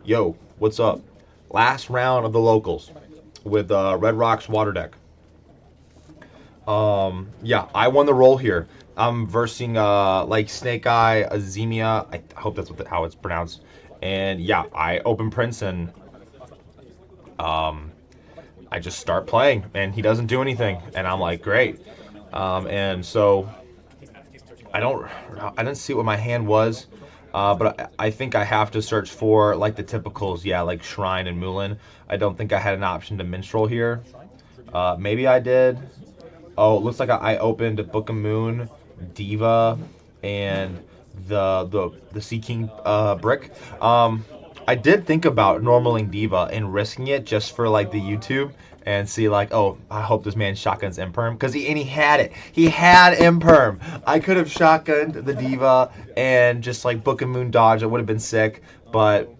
Yo, what's up? Last round of the locals with RedRock's water deck. Yeah, I won the roll here. I'm versing like Snake Eye, Azemia. I hope that's how it's pronounced. And yeah, I open Prince and I just start playing, and he doesn't do anything, and I'm like, great. And so I didn't see what my hand was, but I think I have to search for like the typicals, yeah, like Shrine and Moulin. I don't think I had an option to Minstrel here. Maybe I did. Oh, it looks like I opened Book of Moon, Diva, and the Sea King brick. I did think about normaling Diva and risking it just for like the YouTube and see like, oh, I hope this man shotguns Imperm because he had it. He had Imperm. I could have shotgunned the Diva and just like Book of Moon dodge. It would have been sick, but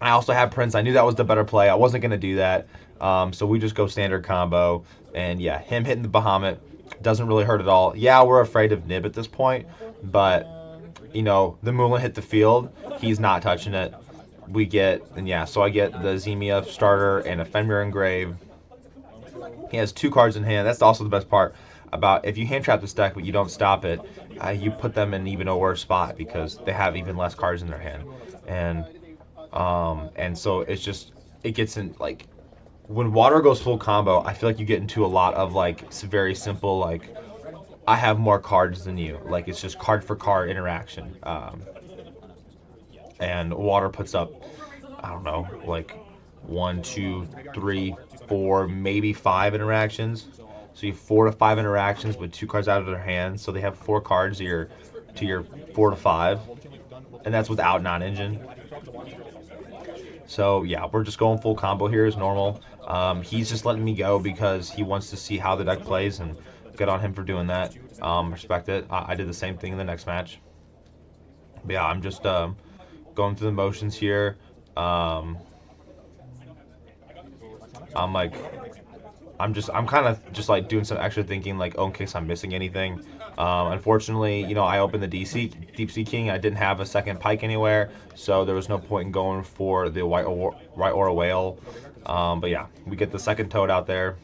I also had Prince. I knew that was the better play. I wasn't gonna do that. So we just go standard combo, and yeah, him hitting the Bahamut doesn't really hurt at all. Yeah, we're afraid of Nib at this point, but the Moulin hit the field. He's not touching it. We get, and yeah, so I get the Zemia starter and a Fenrir Engrave. He has two cards in hand. That's also the best part about if you hand trap this deck but you don't stop it, you put them in even a worse spot because they have even less cards in their hand, and so it gets in like when water goes full combo. I feel like you get into a lot of like very simple like I have more cards than you. Like it's just card for card interaction. And water puts up, I don't know, like one, two, three, four, maybe five interactions. So you have 4 to 5 interactions with 2 cards out of their hand. So they have 4 cards to your 4 to 5, and that's without non-engine. So yeah, we're just going full combo here as normal. He's just letting me go because he wants to see how the deck plays, and good on him for doing that. Respect it. I did the same thing in the next match. But yeah, I'm just going through the motions here. Um, I'm like, I'm kind of just like doing some extra thinking, like, oh, in case I'm missing anything. Unfortunately, I opened the Deep Sea King. I didn't have a second pike anywhere, so there was no point in going for the White Aura Whale. But yeah, we get the second toad out there.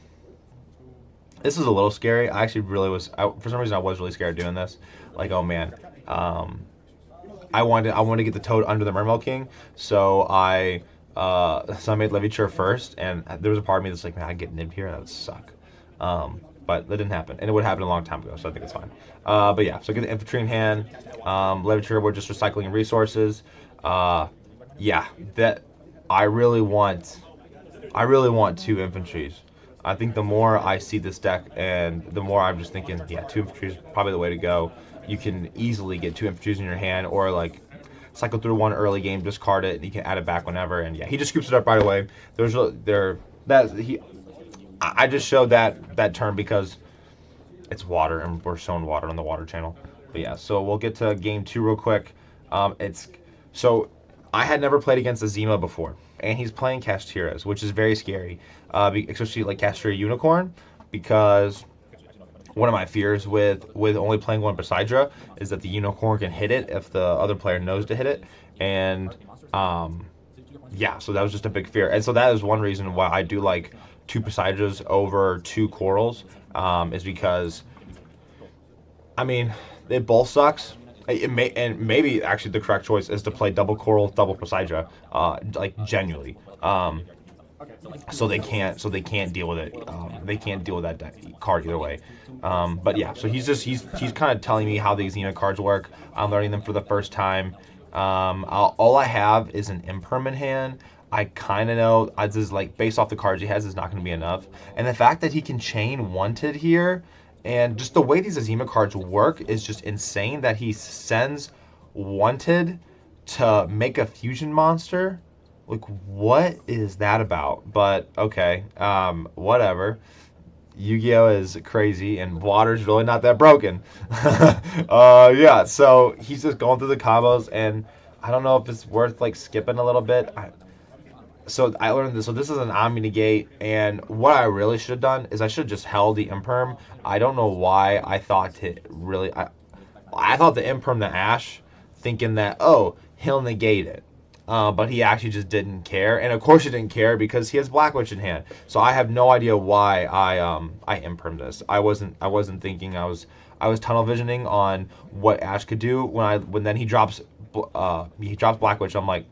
This is a little scary. I actually really was. For some reason, I was really scared doing this. Like, oh man, I wanted to get the toad under the Mermail King, so I made Leviture first, and there was a part of me that's like, man, I get nibbed here, that would suck. But that didn't happen, and it would happen a long time ago, so I think it's fine. But yeah, so get the infantry in hand. Leviture, we're just recycling resources. Yeah, that I really want. I really want 2 infantries. I think the more I see this deck, and the more I'm just thinking, yeah, 2 infantry is probably the way to go. You can easily get 2 infantries in your hand, or like cycle through one early game, discard it, and you can add it back whenever. And yeah, he just scoops it up right away. I just showed that turn because it's water, and we're showing water on the water channel. But yeah, so we'll get to game 2 real quick. It's so I had never played against Azima before, and he's playing Castiras, which is very scary, especially like Castira Unicorn, because one of my fears with only playing one Poseidra is that the Unicorn can hit it if the other player knows to hit it, and yeah, so that was just a big fear, and so that is one reason why I do like 2 Poseidras over 2 Corals, is because I mean, it both sucks. And maybe actually the correct choice is to play double Coral, double Poseidra, like genuinely. So they can't deal with it. They can't deal with that card either way. But yeah, so he's kind of telling me how these Xena cards work. I'm learning them for the first time. All I have is an impermanent hand. I kind of know this is like based off the cards he has is not going to be enough, and the fact that he can chain Wanted here, and just the way these Azima cards work is just insane. That he sends Wanted to make a fusion monster. Like, what is that about? But okay, whatever. Yugioh is crazy, and water's really not that broken. Yeah, so he's just going through the combos, and I don't know if it's worth like skipping a little bit. So I learned this. So this is an Omni negate, and what I really should have done is I should have just held the Imperm. I don't know why I thought to really. I thought the Imperm the Ash, thinking that, oh, he'll negate it. But he actually just didn't care, and of course he didn't care because he has Black Witch in hand. So I have no idea why I impermed this. I wasn't thinking. I was tunnel visioning on what Ash could do when then he drops Black Witch. I'm like,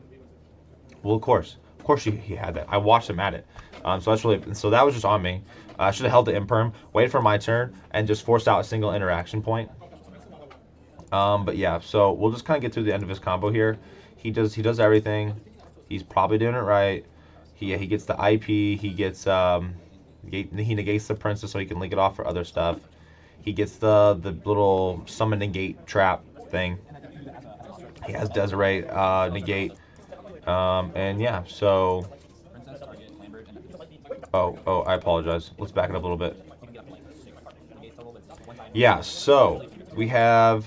well, of course he had that. I watched him at it. So that was just on me. I should have held the imperm, waited for my turn, and just forced out a single interaction point. But yeah, so we'll just kind of get through the end of his combo here. He does everything. He's probably doing it right. He gets the IP. He negates the princess so he can link it off for other stuff. He gets the little summon negate trap thing. He has Desiree negate. And yeah, so. Oh, I apologize. Let's back it up a little bit. Yeah, so we have.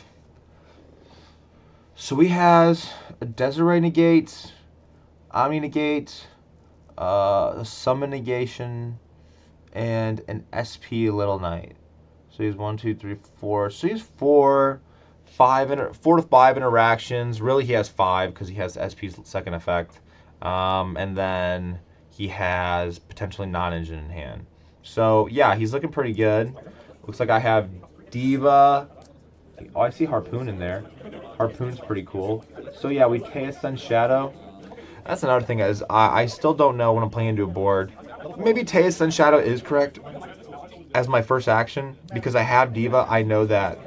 So he has a Desiree negate, Omni negate, a summon negation, and an SP Little Knight. So he's 1, 2, 3, 4. So he's 4 to 5 interactions. Really, he has 5 because he has SP's second effect, and then he has potentially non-engine in hand. So yeah, he's looking pretty good. Looks like I have Diva. Oh, I see Harpoon in there. Harpoon's pretty cool. So yeah, we Teia Sun Shadow. That's another thing is I still don't know when I'm playing into a board. Maybe Teia Sun Shadow is correct as my first action because I have Diva. I know that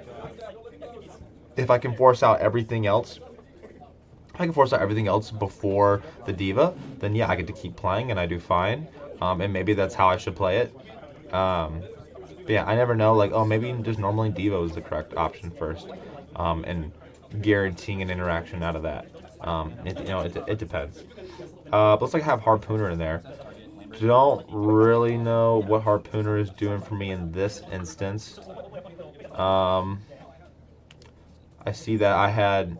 if I can force out everything else, before the Diva, then yeah, I get to keep playing and I do fine. And maybe that's how I should play it. But yeah, I never know. Like, oh, maybe just normally Diva is the correct option first, and guaranteeing an interaction out of that. It depends. Looks like I have Harpooner in there. Don't really know what Harpooner is doing for me in this instance. I see that I had.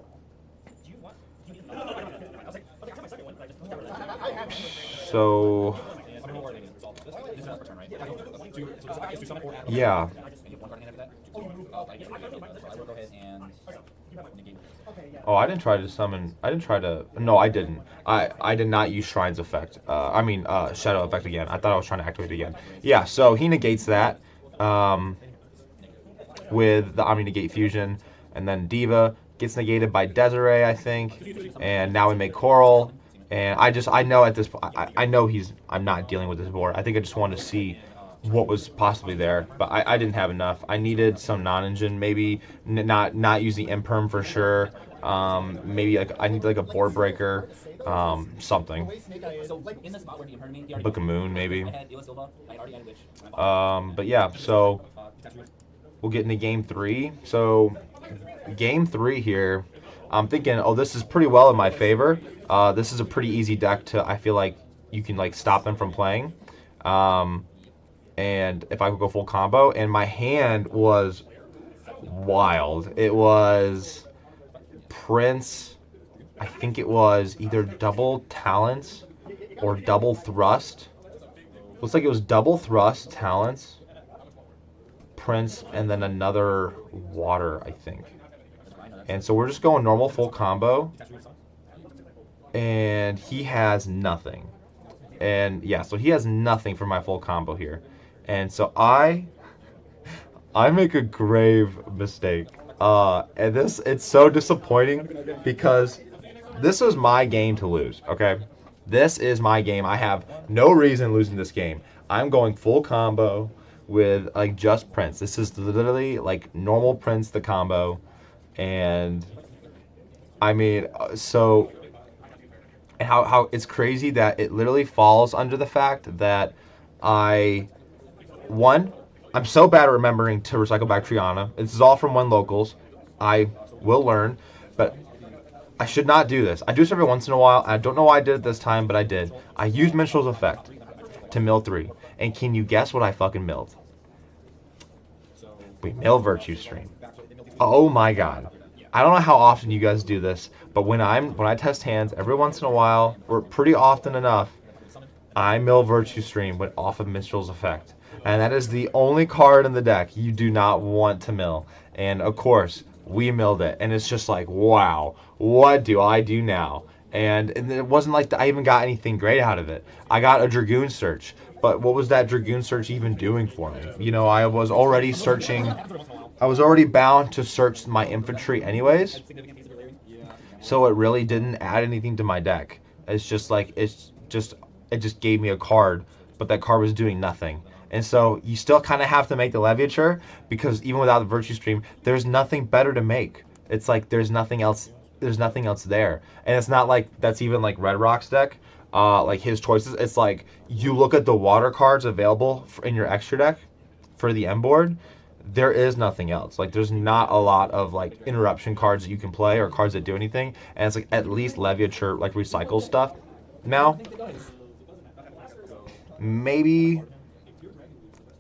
So. Yeah. Oh, I didn't try to summon. I didn't try to. No, I didn't. I did not use Shrine's effect. Shadow effect again. I thought I was trying to activate it again. Yeah, so he negates that with the Omni Negate Fusion. And then Diva gets negated by Desiree, I think. And now we make Coral. And I know at this point, I know I'm not dealing with this board. I think I just wanted to see what was possibly there, but I didn't have enough. I needed some non-engine, maybe not using imperm for sure. Maybe like I need like a board breaker, something. Book of Moon, maybe. But yeah, so we'll get into game 3. So game 3 here, I'm thinking, oh, this is pretty well in my favor. This is a pretty easy deck to. I feel like you can like stop them from playing. And if I could go full combo, and my hand was wild. It was Prince. I think it was either double talents or double thrust. Looks like it was double thrust, talents, Prince, and then another water, I think. And so we're just going normal full combo. And he has nothing. And yeah, so he has nothing for my full combo here. And so I make a grave mistake. And it's so disappointing because this was my game to lose, okay? This is my game. I have no reason losing this game. I'm going full combo with like just Prince. This is literally like normal Prince the combo. And I mean, so and how it's crazy that it literally falls under the fact that I'm so bad at remembering to recycle back Triana. This is all from One Locals. I will learn, but I should not do this. I do this every once in a while. I don't know why I did it this time, but I did. I used Minstrel's Effect to mill 3. And can you guess what I fucking milled? We mill Virtue Stream. Oh my god. I don't know how often you guys do this, but when I test hands every once in a while, or pretty often enough, I mill Virtue Stream with off of Minstrel's Effect. And that is the only card in the deck you do not want to mill. And of course, we milled it. And it's just like, wow, what do I do now? And it wasn't like I even got anything great out of it. I got a Dragoon search, but what was that Dragoon search even doing for me? You know, I was already searching. I was already bound to search my infantry anyways, so it really didn't add anything to my deck. It just gave me a card, but that card was doing nothing. And so you still kind of have to make the Leviature, because even without the Virtue Stream, there's nothing better to make. It's like there's nothing else. There's nothing else there, and it's not like that's even like RedRock's deck. Like his choices. It's like you look at the water cards available in your extra deck for the M board. There is nothing else. Like there's not a lot of like interruption cards that you can play or cards that do anything. And it's like at least Leviature like recycles stuff. Now, maybe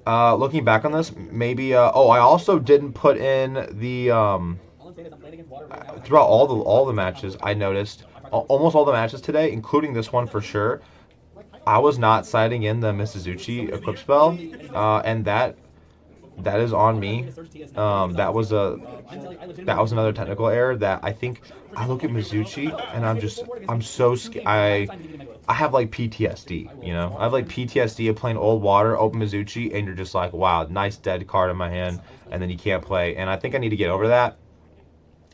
looking back on this, maybe oh, I also didn't put in the throughout all the matches. I noticed almost all the matches today, including this one for sure. I was not citing in the Misazuchi equip spell, and that is on me. That was another technical error that I think I look at Mizuchi and I'm so scared. I have like PTSD, you know. I have like PTSD of playing old water, open Mizuchi, and you're just like, wow, nice dead card in my hand, and then you can't play. And I think I need to get over that.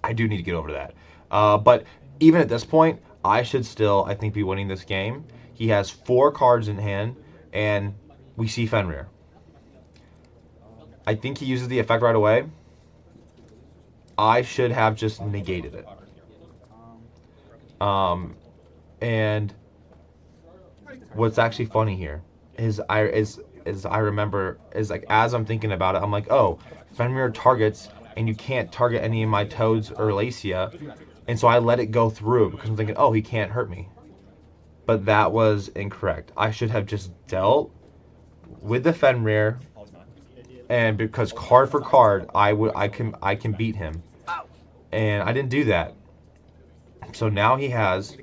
I do need to get over that. But even at this point, I should still, I think, be winning this game. He has 4 cards in hand, and we see Fenrir. I think he uses the effect right away. I should have just negated it. And what's actually funny here is I remember is like as I'm thinking about it, I'm like, oh, Fenrir targets, and you can't target any of my Toads or Lacia, and so I let it go through because I'm thinking, oh, he can't hurt me. But that was incorrect. I should have just dealt with the Fenrir, and because card for card, I can beat him, and I didn't do that. So now he has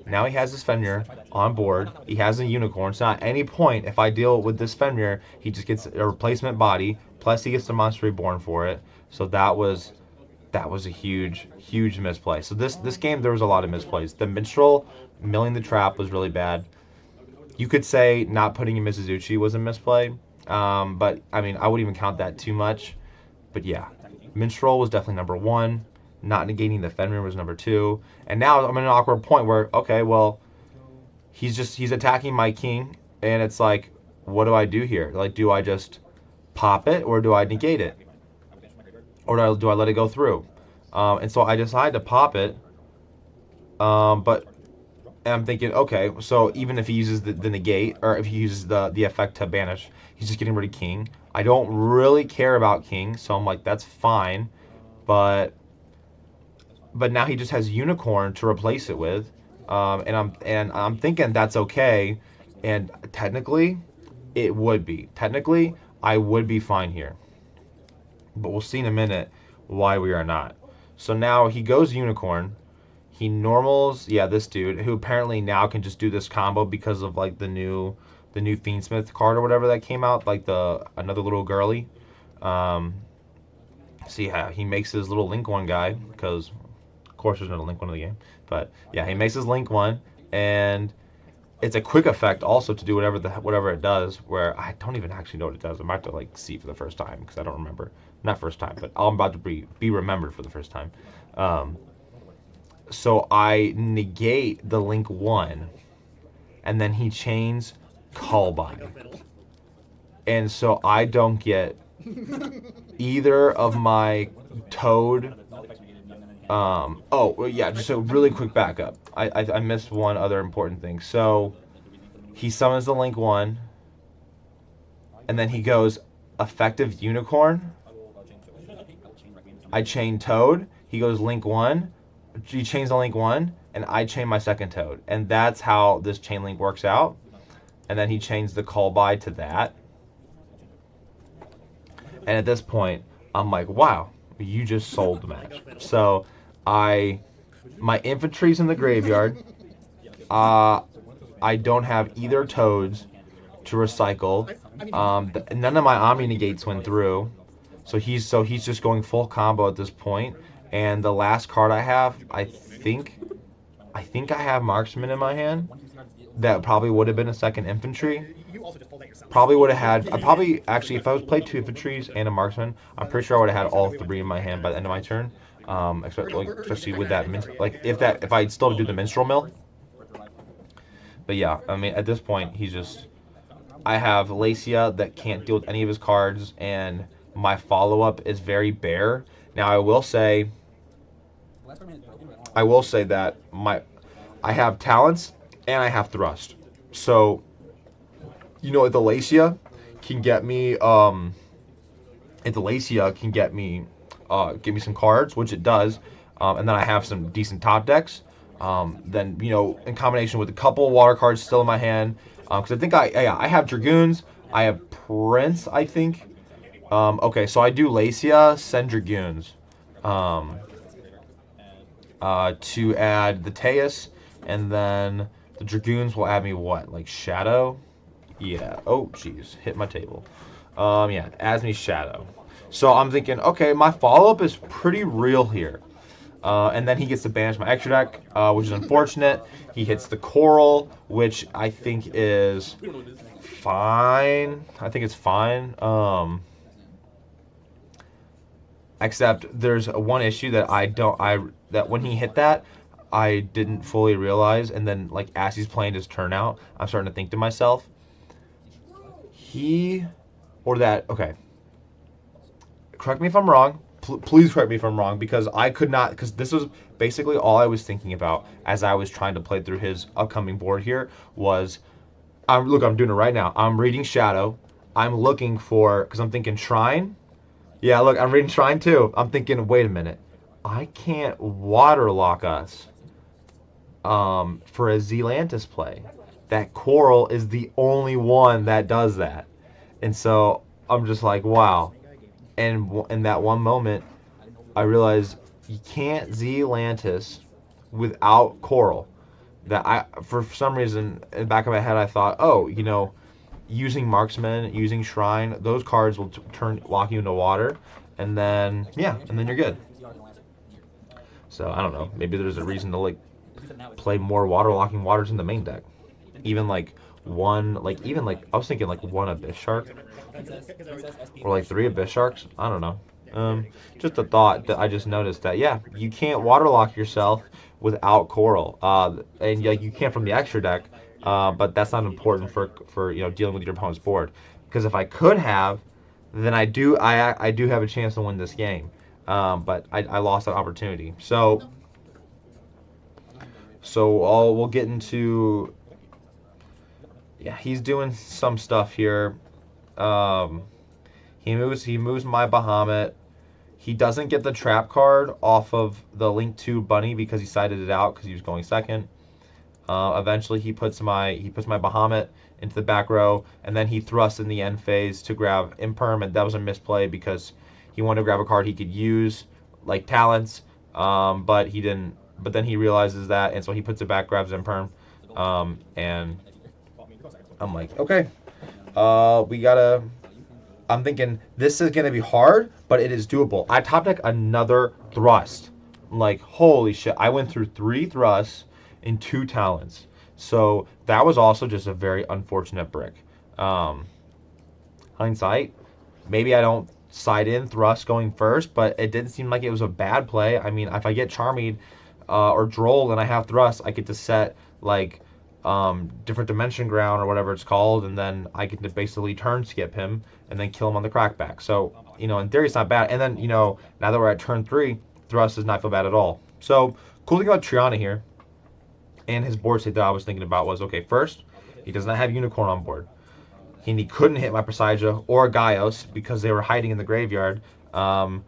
this Fenrir on board. He has a unicorn. So at any point, if I deal with this Fenrir, he just gets a replacement body. Plus, he gets the monster reborn for it. So that was a huge misplay. So this game, there was a lot of misplays. The minstrel milling the trap was really bad. You could say not putting in Misazuchi was a misplay, but I mean I wouldn't even count that too much. But yeah, minstrel was definitely number 1. Not negating the Fenrir was number 2. And now I'm in an awkward point where, okay, well, he's attacking my king, and it's like, what do I do here? Like, do I just pop it, or do I negate it? Or do I let it go through? And so I decide to pop it, but I'm thinking, okay, so even if he uses the negate, or if he uses the effect to banish, he's just getting rid of king. I don't really care about king, so I'm like, that's fine, but now he just has unicorn to replace it with, and I'm thinking that's okay, and technically it would be. Technically I would be fine here, but we'll see in a minute why we are not. So now he goes unicorn. He normals, yeah, this dude who apparently now can just do this combo because of like the new Fiendsmith card or whatever that came out, like the another little girly. See how he makes his little Link 1 guy, because of course there's no Link 1 in the game, but yeah, he makes his Link 1, and it's a quick effect also to do whatever it does, where I don't even actually know what it does. I'm about to like see for the first time because I don't remember. Not first time, but I'm about to be remembered for the first time. So I negate the Link 1, and then he chains Callby. And so I don't get either of my Toad. Oh, well, yeah, just a really quick backup. I missed one other important thing. So he summons the Link 1, and then he goes effective Unicorn. I chain Toad. He goes Link 1. He chains the Link 1, and I chain my second Toad. And that's how this chain link works out. And then he chains the Callby to that. And at this point, I'm like, wow, you just sold the match. So my infantry's in the graveyard. I don't have either Toads to recycle. None of my Omni negates went through. So he's just going full combo at this point. And the last card I have, I think I think I have marksman in my hand. That probably would have been a second infantry. Probably would have had. I probably actually, if I was played two infantries and a marksman, I'm pretty sure I would have had all three in my hand by the end of my turn. Especially with that, if I'd still do the minstrel mill. But yeah, I mean, at this point, he's just. I have Lacia that can't deal with any of his cards, and my follow up is very bare. Now I will say that I have talents and I have thrust. So if the Lacia can get me give me some cards, which it does, and then I have some decent top decks. Then in combination with a couple of water cards still in my hand, because I think I have Dragoons, I have Prince, I think. Okay, so I do Lacia, send Dragoons, um, to add the Teus, and then the Dragoons will add me what, like Shadow? Yeah. Oh, jeez, hit my table. Yeah, adds me Shadow. So I'm thinking, okay, my follow-up is pretty real here. And then he gets to banish my extra deck, which is unfortunate. He hits the Coral, which I think is fine. I think it's fine. Except there's one issue that that when he hit that, I didn't fully realize, and then like as he's playing his turn out, I'm starting to think to myself, okay. Correct me if I'm wrong. Please correct me if I'm wrong, because I could not, because this was basically all I was thinking about as I was trying to play through his upcoming board here was, I'm doing it right now. I'm reading Shadow. I'm looking for, because I'm thinking Shrine. Yeah, look, I'm reading Shrine too. I'm thinking, wait a minute. I can't waterlock us for a Zealantis play. That Coral is the only one that does that. And so I'm just like, wow. And in that one moment, I realized you can't Zealantis without Coral. For some reason, in the back of my head, I thought, oh, using Marksman, using Shrine, those cards will lock you into water, and then you're good. So I don't know. Maybe there's a reason to play more waterlocking waters in the main deck. Even I was thinking like one Abyss Shark, or like three Abyss Sharks. I don't know. Just a thought that I just noticed that you can't waterlock yourself without Coral, and you can't from the extra deck, but that's not important for dealing with your opponent's board. Because if I could have, then I do have a chance to win this game, but I lost that opportunity. So we'll get into he's doing some stuff here. He moves my Bahamut. He doesn't get the trap card off of the Link 2 Bunny because he sided it out because he was going second. Eventually he puts my Bahamut into the back row, and then he thrusts in the end phase to grab Imperm, and that was a misplay because he wanted to grab a card he could use, like Talents, but he didn't. But then he realizes that, and so he puts it back, grabs Imperm, and I'm like, okay, we gotta. I'm thinking this is gonna be hard, but it is doable. I top deck another thrust. I'm like, holy shit! I went through 3 thrusts and 2 talents. So that was also just a very unfortunate brick. Hindsight, maybe I don't side in thrust going first, but it didn't seem like it was a bad play. I mean, if I get Charmied or Droll and I have thrust, I get to set different dimension ground or whatever it's called, and then I get to basically turn skip him and then kill him on the crackback. So in theory it's not bad. And then now that we're at turn 3, thrust does not feel bad at all. So cool thing about Triana here and his board state that I was thinking about was, okay, first, he does not have Unicorn on board. He couldn't hit my Presagia or Gaios because they were hiding in the graveyard, thanks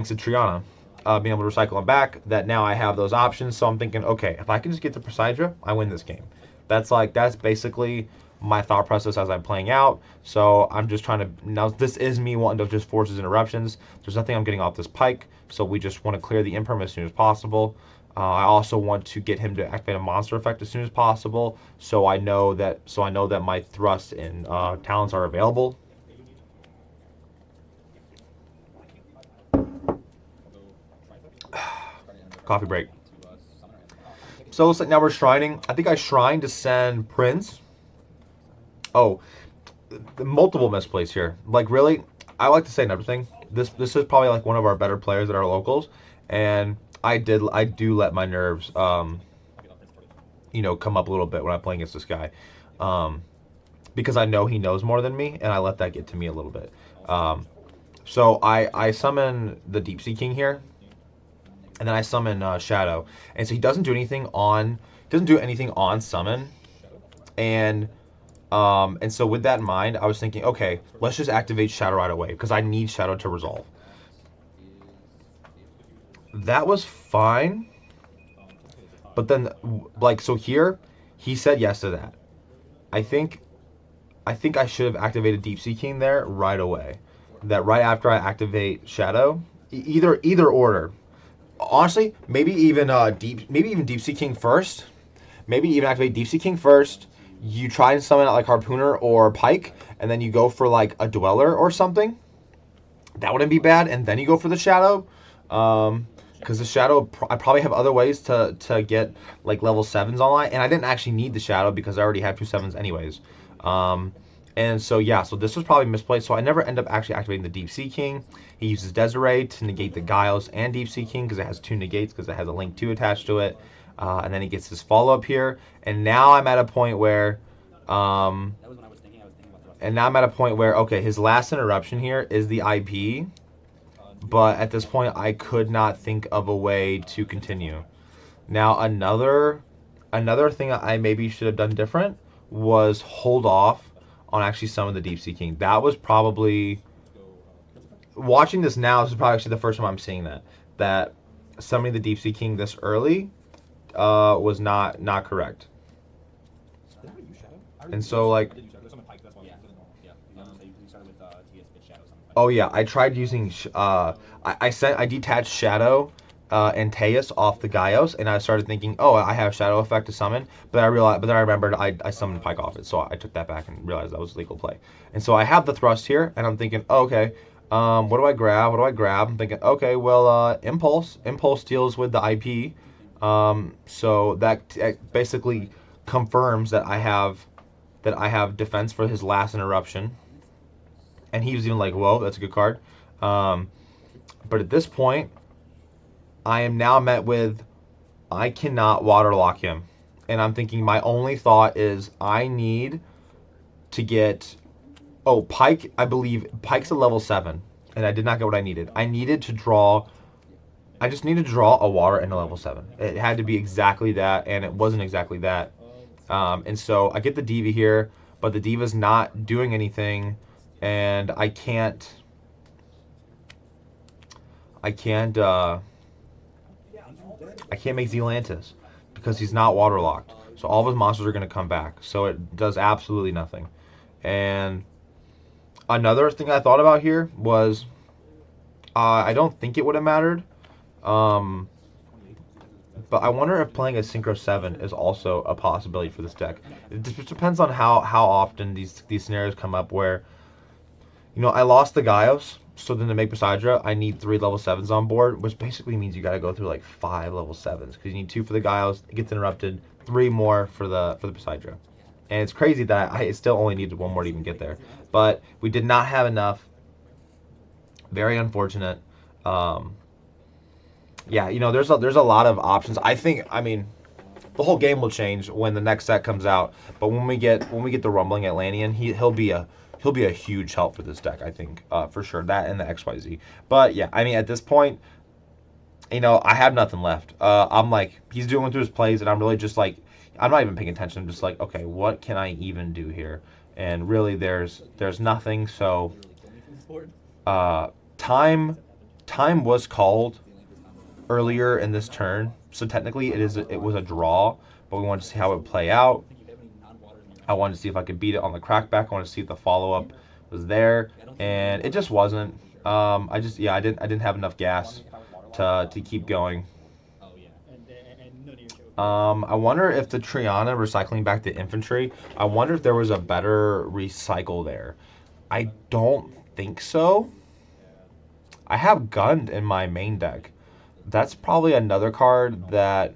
to Triana being able to recycle them back. That now I have those options, so I'm thinking, okay, if I can just get the Presagia, I win this game. That's basically my thought process as I'm playing out. So I'm just trying to, now this is me wanting to just force his interruptions. There's nothing I'm getting off this pike, so we just want to clear the Imperm as soon as possible. I also want to get him to activate a monster effect as soon as possible, so I know that my thrust and talents are available. Coffee break. So it looks like now we're shrining. I think I shrined to send Prince. Oh, multiple misplays here. Like really, I like to say another thing. This is probably like one of our better players at our locals, and I do let my nerves come up a little bit when I'm playing against this guy, um, because I know he knows more than me, and I let that get to me a little bit. So I summon the Deep Sea King here, and then I summon Shadow, and so he doesn't do anything on summon, and so with that in mind, I was thinking, okay, let's just activate Shadow right away because I need Shadow to resolve. That was fine, but then like so here, he said yes to that. I think I should have activated Deep Sea King there right away. That right after I activate Shadow, either order. Honestly, maybe even Deep Sea King first. Maybe even activate Deep Sea King first. You try and summon out like Harpooner or Pike, and then you go for like a Dweller or something. That wouldn't be bad, and then you go for the Shadow. Because the Shadow, I probably have other ways to get like level 7s online, and I didn't actually need the Shadow because I already have 2 7s anyways. And so yeah, so this was probably misplaced. So I never end up actually activating the Deep Sea King. He uses Desiree to negate the Giles and Deep Sea King because it has 2 negates because it has a Link 2 attached to it. And then he gets his follow up here, and now I'm at a point where, okay, his last interruption here is the IP, but at this point I could not think of a way to continue. Now another thing I maybe should have done different was hold off on actually some of the Deep Sea King. That was probably, watching this now, this is probably actually the first time I'm seeing that summoning the Deep Sea King this early was not correct. And so like, oh yeah, I tried using I detached Shadow and Teus off the Gaios, and I started thinking, oh, I have Shadow effect to summon, but then I remembered I summoned Pike off it, so I took that back and realized that was legal play. And so I have the thrust here, and I'm thinking, oh, okay, what do I grab? What do I grab? I'm thinking, okay, well, Impulse deals with the IP, so that basically confirms that I have defense for his last interruption. And he was even like, whoa, that's a good card. But at this point, I am now met with, I cannot waterlock him. And I'm thinking my only thought is I need to get, oh, Pike, I believe, Pike's a level 7. And I did not get what I needed. I just needed to draw a water and a level 7. It had to be exactly that, and it wasn't exactly that. And so I get the Diva here, but the Diva's not doing anything, and I can't make Zealantis because he's not waterlocked. So all of his monsters are going to come back. So it does absolutely nothing. And another thing I thought about here was I don't think it would have mattered. But I wonder if playing a Synchro 7 is also a possibility for this deck. It just depends on how often these scenarios come up where, I lost the Gaios, so then to make Poseidra, I need 3 level 7s on board, which basically means you got to go through like 5 level 7s, because you need 2 for the Gaios, it gets interrupted, 3 more for the Poseidra. And it's crazy that I still only needed 1 more to even get there. But we did not have enough. Very unfortunate. Yeah, there's a lot of options. I mean, the whole game will change when the next set comes out. But when we get the Rumbling Atlantean, he'll be a huge help for this deck, I think, for sure. That and the XYZ. But yeah, I mean, at this point, I have nothing left. I'm like, he's doing through his plays, and I'm really just like, I'm not even paying attention. I'm just like, okay, what can I even do here? And really, there's nothing. So, time was called earlier in this turn, so technically it was a draw, but we wanted to see how it would play out. I wanted to see if I could beat it on the crackback. I wanted to see if the follow-up was there, and it just wasn't. I didn't have enough gas to keep going. I wonder if the Triana recycling back to infantry, I wonder if there was a better recycle there. I don't think so. I have Gund in my main deck. That's probably another card that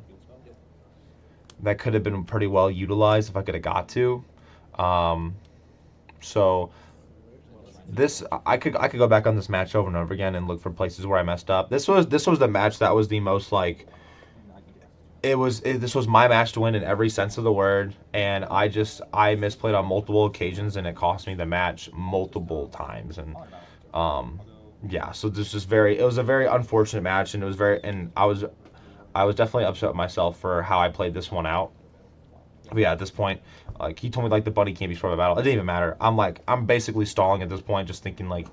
that could have been pretty well utilized if I could have got to. Um, so I could go back on this match over and over again and look for places where I messed up. This was the match that was the most like this was my match to win in every sense of the word, and I misplayed on multiple occasions, and it cost me the match multiple times, and um, yeah, so this was very it was a very unfortunate match, and it was very and I was definitely upset with myself for how I played this one out. But yeah, at this point, like he told me like the bunny can't be short of battle. It didn't even matter. I'm basically stalling at this point, just thinking like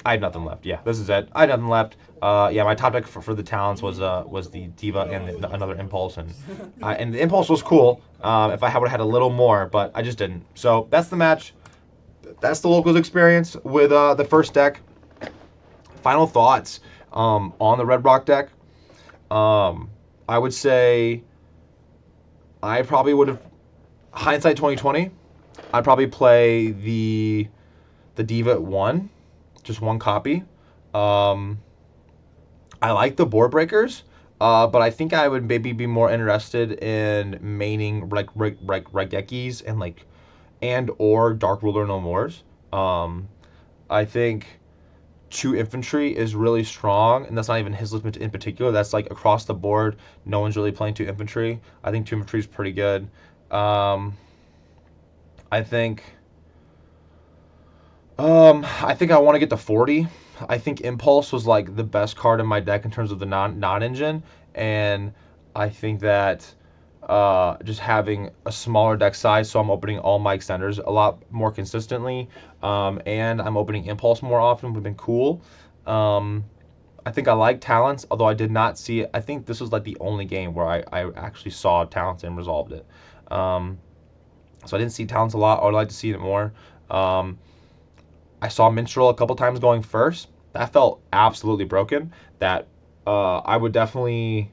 I had nothing left. Yeah, this is it. I had nothing left. Yeah, my top deck for the talents was the Diva and another Impulse, and the Impulse was cool. If I would have had a little more, but I just didn't. So that's the match. That's the locals experience with the first deck. Final thoughts on the RedRock deck. Um, I would say I probably would have hindsight 2020. I'd probably play the Diva at one, just one copy. Um, I like the board breakers, but I think I would maybe be more interested in maining like Regekis and like and or Dark Ruler No Mores. Um, I think two infantry is really strong, and that's not even his list in particular. That's like across the board. No one's really playing two infantry. I think two infantry is pretty good. Um, I think I think I want to get to 40. I think Impulse was like the best card in my deck in terms of the non engine, and I think that just having a smaller deck size, so I'm opening all my extenders a lot more consistently, and I'm opening Impulse more often would have been cool. Um, I think I like Talents, although I did not see it. I think this was like the only game where I actually saw Talents and resolved it. Um, so I didn't see Talents a lot. I would like to see it more. Um, I saw Minstrel a couple times going first. That felt absolutely broken. That I would definitely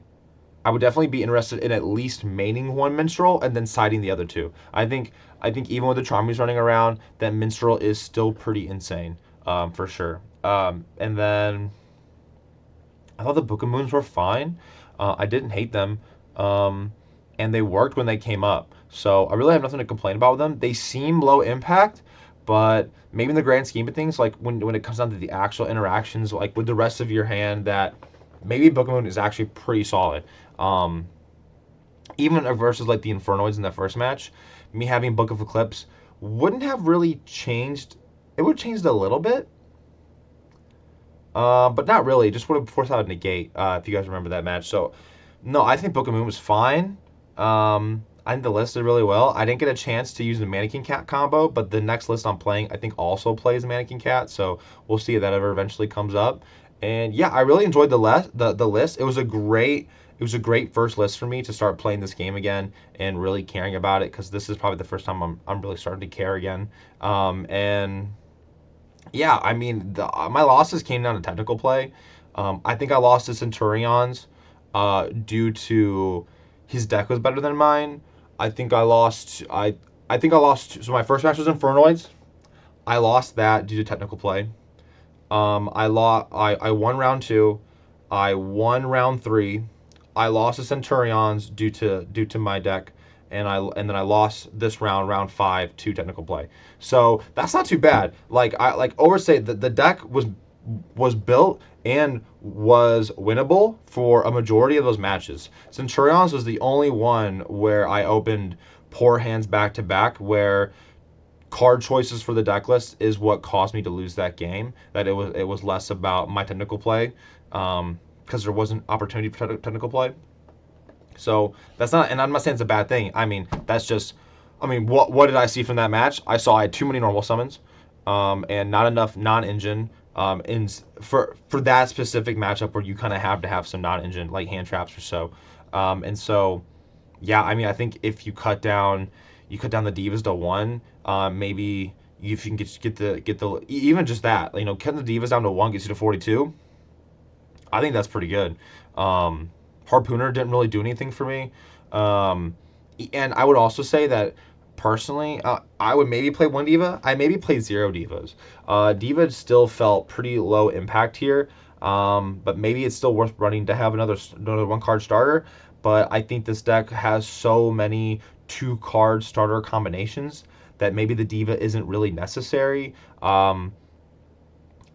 be interested in at least maining one Minstrel and then siding the other two. I think even with the Charmies running around, that Minstrel is still pretty insane, for sure. And then I thought the Book of Moons were fine. I didn't hate them, um, and they worked when they came up. So I really have nothing to complain about with them. They seem low impact, but maybe in the grand scheme of things, like when it comes down to the actual interactions, like with the rest of your hand, that maybe Book of Moon is actually pretty solid. Um, Even versus like the Infernoids in that first match, me having Book of Eclipse wouldn't have really changed. It would have changed a little bit, but not really. Just would have forced out a negate, if you guys remember that match. So, no, I think Book of Moon was fine. I think the list did really well. I didn't get a chance to use the Mannequin Cat combo, but the next list I'm playing, I think, also plays Mannequin Cat. So we'll see if that ever eventually comes up. And yeah, I really enjoyed the list. It was a great first list for me to start playing this game again and really caring about it, because this is probably the first time I'm really starting to care again. And yeah, I mean, my losses came down to technical play. I think I lost to Centurions due to his deck was better than mine. I think I lost. I think I lost. So my first match was Infernoids. I lost that due to technical play. I won round two. I won round three. I lost to Centurions due to my deck, and then I lost this round five, to technical play. So that's not too bad. Like I like overstate the deck was built and was winnable for a majority of those matches. Centurions was the only one where I opened poor hands back to back, where card choices for the deck list is what caused me to lose that game. That it was less about my technical play, because there wasn't opportunity for technical play. So that's not, and I'm not saying it's a bad thing. I mean, that's just, I mean, what did I see from that match? I had too many normal summons, and not enough non-engine. For that specific matchup where you kind of have to have some non-engine like hand traps or so, and so yeah, I mean, I think if you cut down the divas to one, maybe if you can get the even just that, cutting the divas down to one gets you to 42. I think that's pretty good. Harpooner didn't really do anything for me. Um, and I would also say that personally, I would maybe play one diva. I maybe play zero divas. Diva still felt pretty low impact here, but maybe it's still worth running to have another one card starter. but I think this deck has so many 2-card starter combinations that maybe the Diva isn't really necessary.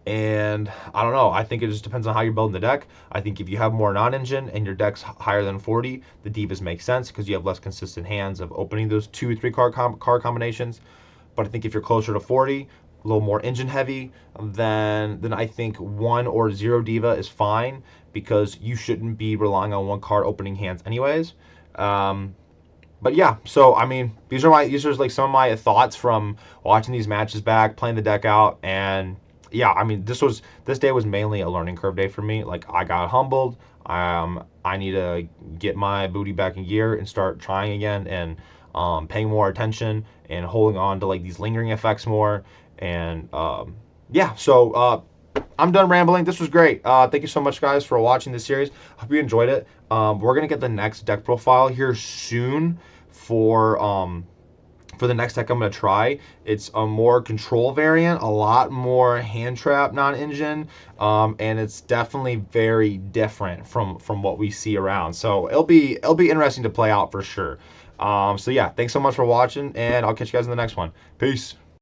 And I don't know. I think it just depends on how you're building the deck. I think if you have more non-engine and your deck's higher than 40, the Divas make sense because you have less consistent hands of opening those 2 or 3 card combinations. But I think if you're closer to 40, a little more engine heavy, then I think 1 or 0 Diva is fine because you shouldn't be relying on 1 card opening hands anyways. But yeah, so I mean, these are like some of my thoughts from watching these matches back, playing the deck out, and yeah, I mean, this day was mainly a learning curve day for me. Like I got humbled. I need to get my booty back in gear and start trying again and paying more attention and holding on to like these lingering effects more. And yeah, so I'm done rambling. This was great. Thank you so much, guys, for watching this series. Hope you enjoyed it. We're gonna get the next deck profile here soon for the next deck I'm gonna try. It's a more control variant, a lot more hand trap non-engine, and it's definitely very different from what we see around. So it'll be interesting to play out for sure. So yeah, thanks so much for watching, and I'll catch you guys in the next one. Peace.